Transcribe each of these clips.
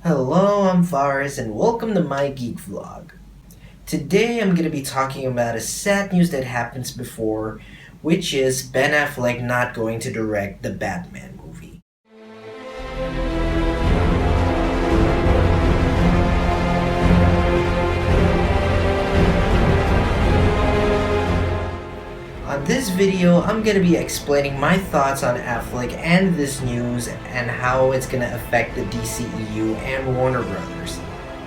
Hello, I'm Faris and welcome to my Geek vlog. Today I'm going to be talking about a sad news that happens before, which is Ben Affleck not going to direct the Batman movie. On this video, I'm going to be explaining my thoughts on Affleck and this news and how it's going to affect the DCEU and Warner Brothers.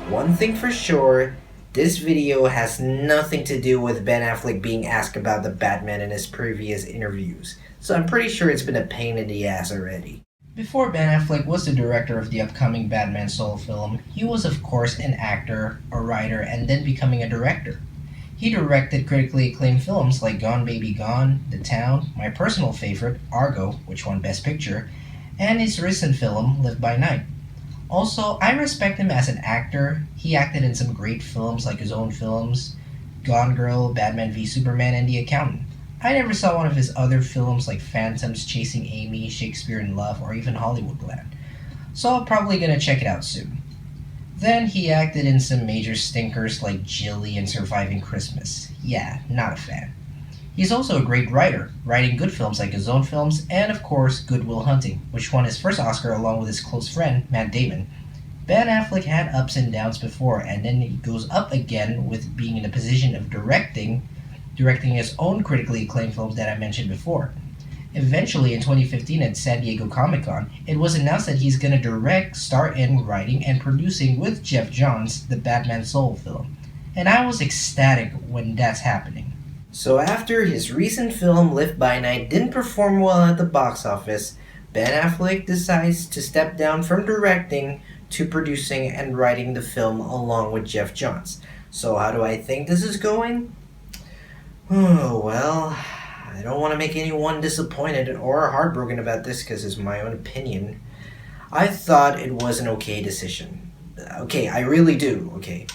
One thing for sure, this video has nothing to do with Ben Affleck being asked about the Batman in his previous interviews, so I'm pretty sure it's been a pain in the ass already. Before Ben Affleck was the director of the upcoming Batman solo film, he was of course an actor, a writer, and then becoming a director. He directed critically acclaimed films like Gone Baby Gone, The Town, my personal favorite, Argo, which won Best Picture, and his recent film, Live by Night. Also, I respect him as an actor. He acted in some great films like his own films, Gone Girl, Batman v Superman, and The Accountant. I never saw one of his other films like Phantoms, Chasing Amy, Shakespeare in Love, or even Hollywoodland, so I'm probably gonna check it out soon. Then he acted in some major stinkers like Jilly and Surviving Christmas. Yeah, not a fan. He's also a great writer, writing good films like his own films and of course Good Will Hunting, which won his first Oscar along with his close friend, Matt Damon. Ben Affleck had ups and downs before, and then he goes up again with being in a position of directing his own critically acclaimed films that I mentioned before. Eventually, in 2015 at San Diego Comic-Con, it was announced that he's going to direct, star in, writing, and producing with Geoff Johns the Batman solo film. And I was ecstatic when that's happening. So after his recent film Live by Night didn't perform well at the box office, Ben Affleck decides to step down from directing to producing and writing the film along with Geoff Johns. So how do I think this is going? Oh, well, I don't want to make anyone disappointed or heartbroken about this because it's my own opinion. I thought it was an okay decision. Okay, I really do, okay.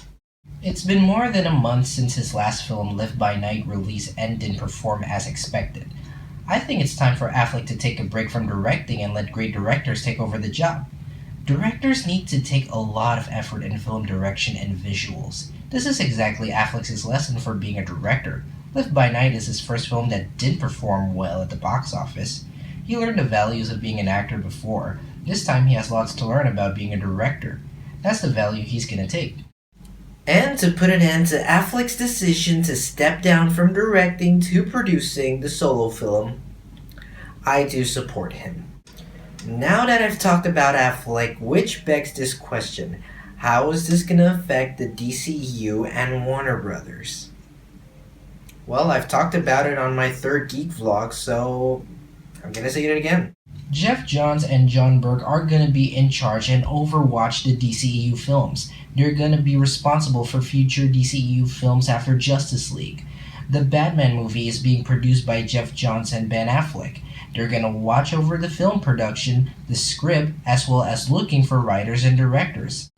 It's been more than a month since his last film, Live by Night, released and didn't perform as expected. I think it's time for Affleck to take a break from directing and let great directors take over the job. Directors need to take a lot of effort in film direction and visuals. This is exactly Affleck's lesson for being a director. Live by Night is his first film that didn't perform well at the box office. He learned the values of being an actor before. This time he has lots to learn about being a director. That's the value he's gonna take. And to put an end to Affleck's decision to step down from directing to producing the solo film, I do support him. Now that I've talked about Affleck, which begs this question: how is this gonna affect the DCEU and Warner Brothers? Well, I've talked about it on my third Geek vlog, so I'm gonna say it again. Geoff Johns and John Burke are gonna be in charge and overwatch the DCEU films. They're gonna be responsible for future DCEU films after Justice League. The Batman movie is being produced by Geoff Johns and Ben Affleck. They're gonna watch over the film production, the script, as well as looking for writers and directors.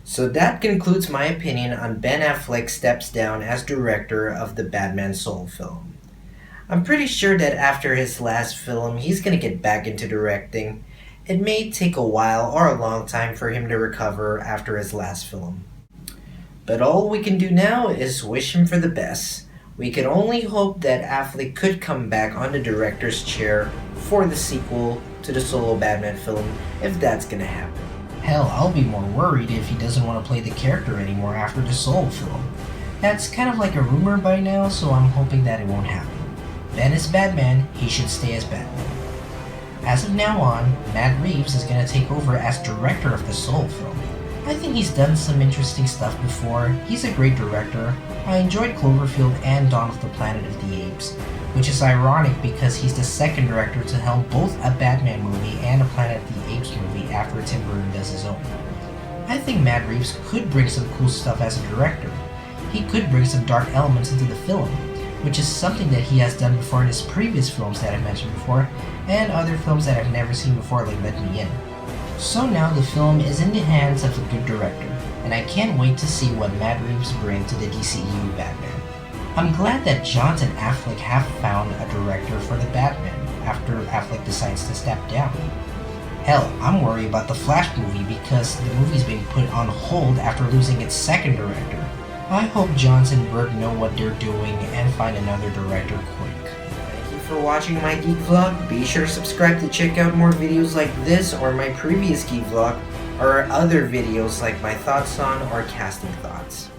So that concludes my opinion on Ben Affleck steps down as director of the Batman solo film. I'm pretty sure that after his last film, he's gonna get back into directing. It may take a while or a long time for him to recover after his last film. But all we can do now is wish him for the best. We can only hope that Affleck could come back on the director's chair for the sequel to the solo Batman film, if that's gonna happen. Hell, I'll be more worried if he doesn't want to play the character anymore after the solo film. That's kind of like a rumor by now, so I'm hoping that it won't happen. Ben is Batman, he should stay as Batman. As of now on, Matt Reeves is going to take over as director of the solo film. I think he's done some interesting stuff before. He's a great director. I enjoyed Cloverfield and Dawn of the Planet of the Apes, which is ironic because he's the second director to helm both a Batman movie and a Planet of the Apes movie after Tim Burton does his own. I think Matt Reeves could bring some cool stuff as a director. He could bring some dark elements into the film, which is something that he has done before in his previous films that I mentioned before, and other films that I've never seen before like Let Me In. So now the film is in the hands of a good director, and I can't wait to see what Matt Reeves brings to the DCEU Batman. I'm glad that Johns and Affleck have found a director for the Batman after Affleck decides to step down. Hell, I'm worried about the Flash movie because the movie's being put on hold after losing its second director. I hope Johnson and Berg know what they're doing and find another director quick. Thank you for watching my Geek vlog. Be sure to subscribe to check out more videos like this or my previous Geek vlog or other videos like my thoughts on or casting thoughts.